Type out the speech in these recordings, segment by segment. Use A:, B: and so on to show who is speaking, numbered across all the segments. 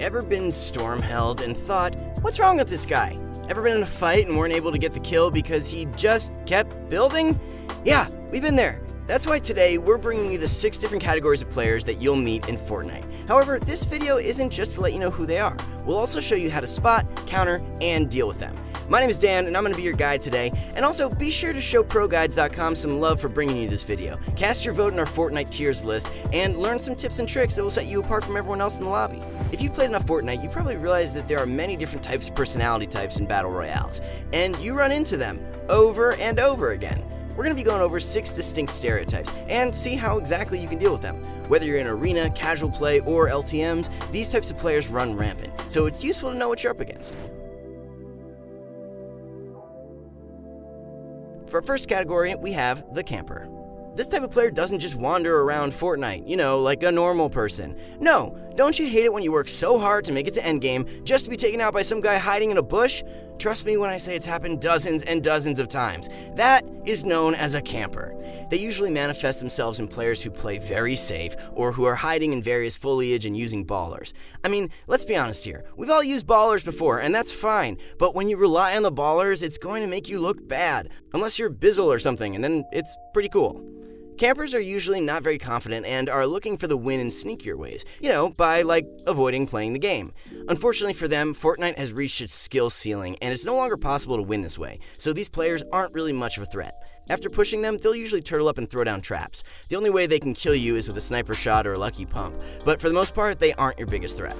A: Ever been storm-held and thought, what's wrong with this guy? Ever been in a fight and weren't able to get the kill because he just kept building? Yeah, we've been there. That's why today we're bringing you the 6 different categories of players that you'll meet in Fortnite. However, this video isn't just to let you know who they are. We'll also show you how to spot, counter, and deal with them. My name is Dan, and I'm going to be your guide today. And also, be sure to show ProGuides.com some love for bringing you this video. Cast your vote in our Fortnite tiers list, and learn some tips and tricks that will set you apart from everyone else in the lobby. If you've played enough Fortnite, you probably realize that there are many different types of personality types in Battle Royales, and you run into them over and over again. We're going to be going over 6 distinct stereotypes, and see how exactly you can deal with them. Whether you're in arena, casual play, or LTMs, these types of players run rampant, so it's useful to know what you're up against. For our first category, we have the camper. This type of player doesn't just wander around Fortnite, like a normal person. No, don't you hate it when you work so hard to make it to endgame just to be taken out by some guy hiding in a bush? Trust me when I say it's happened dozens and dozens of times. That is known as a camper. They usually manifest themselves in players who play very safe or who are hiding in various foliage and using ballers. I mean, let's be honest here. We've all used ballers before, and that's fine. But when you rely on the ballers, it's going to make you look bad. Unless you're Bizzle or something, and then it's pretty cool. Campers are usually not very confident and are looking for the win in sneakier ways, by avoiding playing the game. Unfortunately for them, Fortnite has reached its skill ceiling and it's no longer possible to win this way, so these players aren't really much of a threat. After pushing them, they'll usually turtle up and throw down traps. The only way they can kill you is with a sniper shot or a lucky pump, but for the most part, they aren't your biggest threat.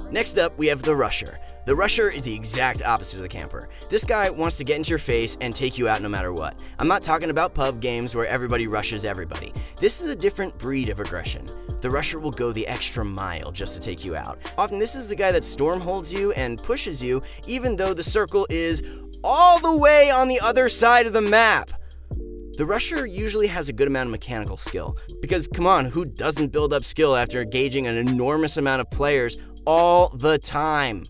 A: Next up, we have the rusher. The rusher is the exact opposite of the camper. This guy wants to get into your face and take you out no matter what. I'm not talking about pub games where everybody rushes everybody. This is a different breed of aggression. The rusher will go the extra mile just to take you out. Often this is the guy that storm holds you and pushes you even though the circle is all the way on the other side of the map. The rusher usually has a good amount of mechanical skill, because come on, who doesn't build up skill after engaging an enormous amount of players all the time?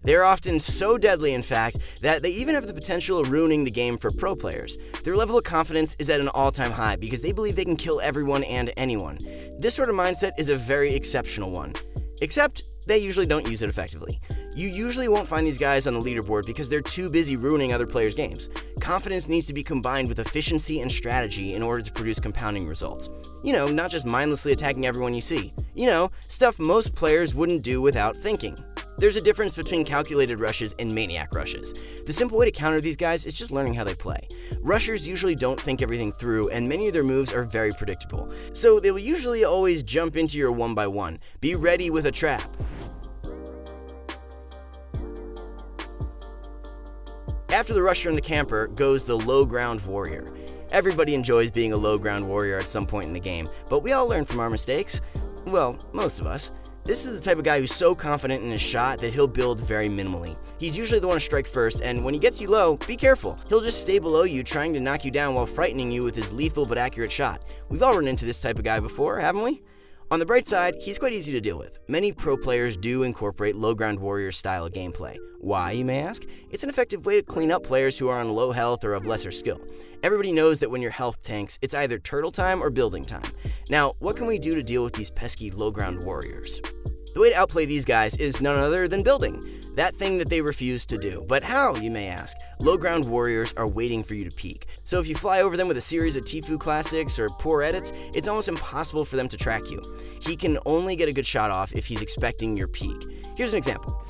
A: They're often so deadly, in fact, that they even have the potential of ruining the game for pro players. Their level of confidence is at an all-time high because they believe they can kill everyone and anyone. This sort of mindset is a very exceptional one. Except, they usually don't use it effectively. You usually won't find these guys on the leaderboard because they're too busy ruining other players' games. Confidence needs to be combined with efficiency and strategy in order to produce compounding results. Not just mindlessly attacking everyone you see. Stuff most players wouldn't do without thinking. There's a difference between calculated rushes and maniac rushes. The simple way to counter these guys is just learning how they play. Rushers usually don't think everything through, and many of their moves are very predictable. So they will usually always jump into your 1x1. Be ready with a trap. After the rusher and the camper goes the low ground warrior. Everybody enjoys being a low ground warrior at some point in the game, but we all learn from our mistakes. Well, most of us. This is the type of guy who's so confident in his shot that he'll build very minimally. He's usually the one to strike first, and when he gets you low, be careful. He'll just stay below you trying to knock you down while frightening you with his lethal but accurate shot. We've all run into this type of guy before, haven't we? On the bright side, he's quite easy to deal with. Many pro players do incorporate low ground warrior style of gameplay. Why, you may ask? It's an effective way to clean up players who are on low health or of lesser skill. Everybody knows that when your health tanks, it's either turtle time or building time. Now, what can we do to deal with these pesky low ground warriors? The way to outplay these guys is none other than building. That thing that they refuse to do. But how, you may ask? Low ground warriors are waiting for you to peek. So if you fly over them with a series of Tfue classics or poor edits, it's almost impossible for them to track you. He can only get a good shot off if he's expecting your peek. Here's an example.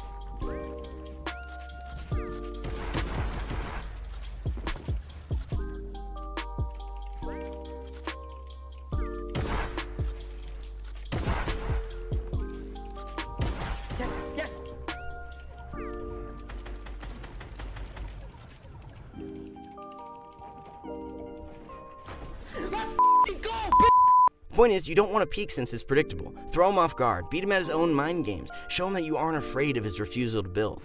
A: The point is, you don't want to peek since it's predictable. Throw him off guard, beat him at his own mind games, show him that you aren't afraid of his refusal to build.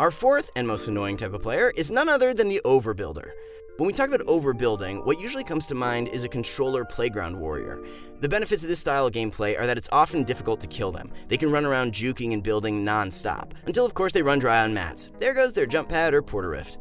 A: Our fourth and most annoying type of player is none other than the overbuilder. When we talk about overbuilding, what usually comes to mind is a controller playground warrior. The benefits of this style of gameplay are that it's often difficult to kill them. They can run around juking and building non-stop, until of course they run dry on mats. There goes their jump pad or porta rift.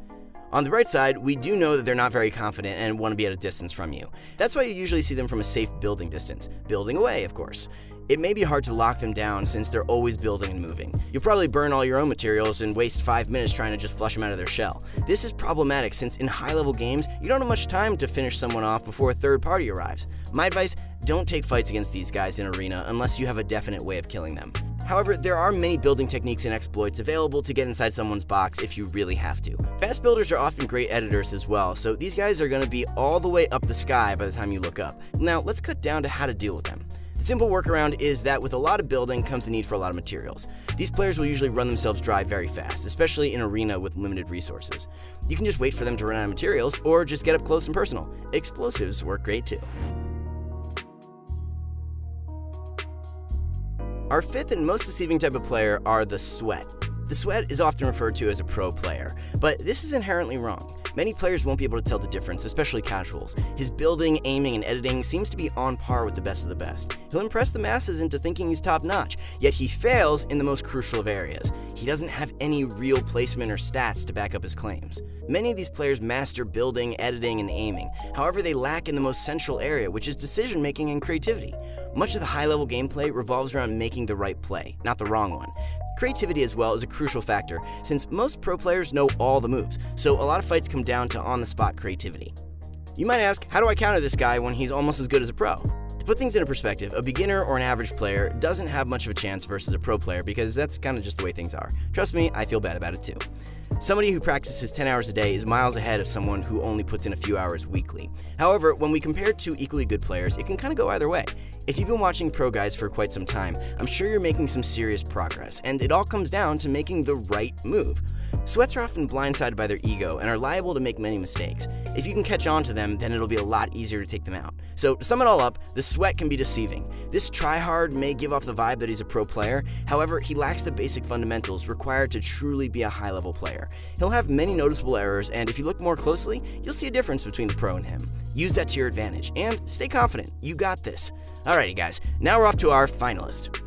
A: On the bright side, we do know that they're not very confident and want to be at a distance from you. That's why you usually see them from a safe building distance. Building away, of course. It may be hard to lock them down since they're always building and moving. You'll probably burn all your own materials and waste 5 minutes trying to just flush them out of their shell. This is problematic since in high-level games, you don't have much time to finish someone off before a third party arrives. My advice, don't take fights against these guys in Arena unless you have a definite way of killing them. However, there are many building techniques and exploits available to get inside someone's box if you really have to. Fast builders are often great editors as well, so these guys are going to be all the way up the sky by the time you look up. Now, let's cut down to how to deal with them. The simple workaround is that with a lot of building comes the need for a lot of materials. These players will usually run themselves dry very fast, especially in Arena with limited resources. You can just wait for them to run out of materials, or just get up close and personal. Explosives work great too. Our fifth and most deceiving type of player are the Sweat. The Sweat is often referred to as a pro player, but this is inherently wrong. Many players won't be able to tell the difference, especially casuals. His building, aiming, and editing seems to be on par with the best of the best. He'll impress the masses into thinking he's top-notch, yet he fails in the most crucial of areas. He doesn't have any real placement or stats to back up his claims. Many of these players master building, editing, and aiming. However, they lack in the most central area, which is decision-making and creativity. Much of the high-level gameplay revolves around making the right play, not the wrong one. Creativity as well is a crucial factor, since most pro players know all the moves, so a lot of fights come down to on-the-spot creativity. You might ask, how do I counter this guy when he's almost as good as a pro? To put things into perspective, a beginner or an average player doesn't have much of a chance versus a pro player because that's kind of just the way things are. Trust me, I feel bad about it too. Somebody who practices 10 hours a day is miles ahead of someone who only puts in a few hours weekly. However, when we compare two equally good players, it can kind of go either way. If you've been watching pro guides for quite some time, I'm sure you're making some serious progress, and it all comes down to making the right move. Sweats are often blindsided by their ego and are liable to make many mistakes. If you can catch on to them, then it'll be a lot easier to take them out. So to sum it all up, the Sweat can be deceiving. This tryhard may give off the vibe that he's a pro player, however, he lacks the basic fundamentals required to truly be a high-level player. He'll have many noticeable errors, and if you look more closely, you'll see a difference between the pro and him. Use that to your advantage, and stay confident. You got this. Alrighty guys, now we're off to our finalist.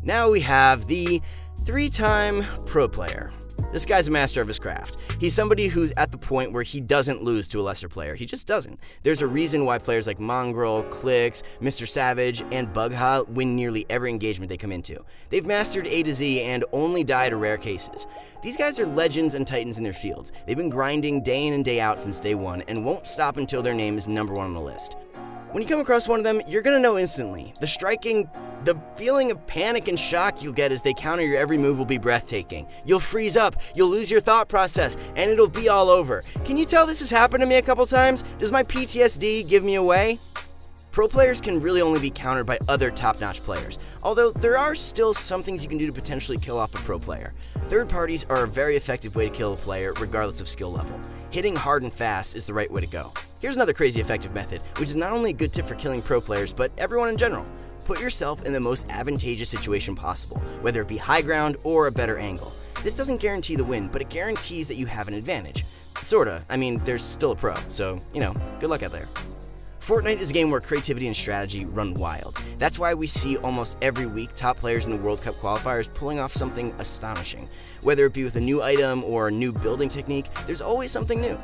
A: Now we have the 3-time pro player. This guy's a master of his craft. He's somebody who's at the point where he doesn't lose to a lesser player. He just doesn't. There's a reason why players like Mongrel, Clicks, Mr. Savage, and Bugha win nearly every engagement they come into. They've mastered A to Z and only die to rare cases. These guys are legends and titans in their fields. They've been grinding day in and day out since day one and won't stop until their name is number one on the list. When you come across one of them, you're gonna know instantly. The feeling of panic and shock you'll get as they counter your every move will be breathtaking. You'll freeze up, you'll lose your thought process, and it'll be all over. Can you tell this has happened to me a couple times? Does my PTSD give me away? Pro players can really only be countered by other top-notch players, although there are still some things you can do to potentially kill off a pro player. Third parties are a very effective way to kill a player regardless of skill level. Hitting hard and fast is the right way to go. Here's another crazy effective method, which is not only a good tip for killing pro players, but everyone in general. Put yourself in the most advantageous situation possible, whether it be high ground or a better angle. This doesn't guarantee the win, but it guarantees that you have an advantage. Sorta. I mean, there's still a pro, so, good luck out there. Fortnite is a game where creativity and strategy run wild. That's why we see almost every week top players in the World Cup qualifiers pulling off something astonishing. Whether it be with a new item or a new building technique, there's always something new.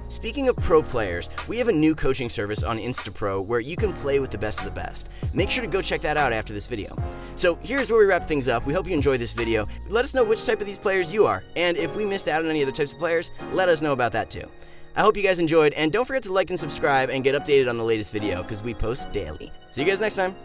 A: Speaking of pro players, we have a new coaching service on InstaPro where you can play with the best of the best. Make sure to go check that out after this video. So here's where we wrap things up. We hope you enjoyed this video. Let us know which type of these players you are, and if we missed out on any other types of players, let us know about that too. I hope you guys enjoyed, and don't forget to like and subscribe and get updated on the latest video because we post daily. See you guys next time.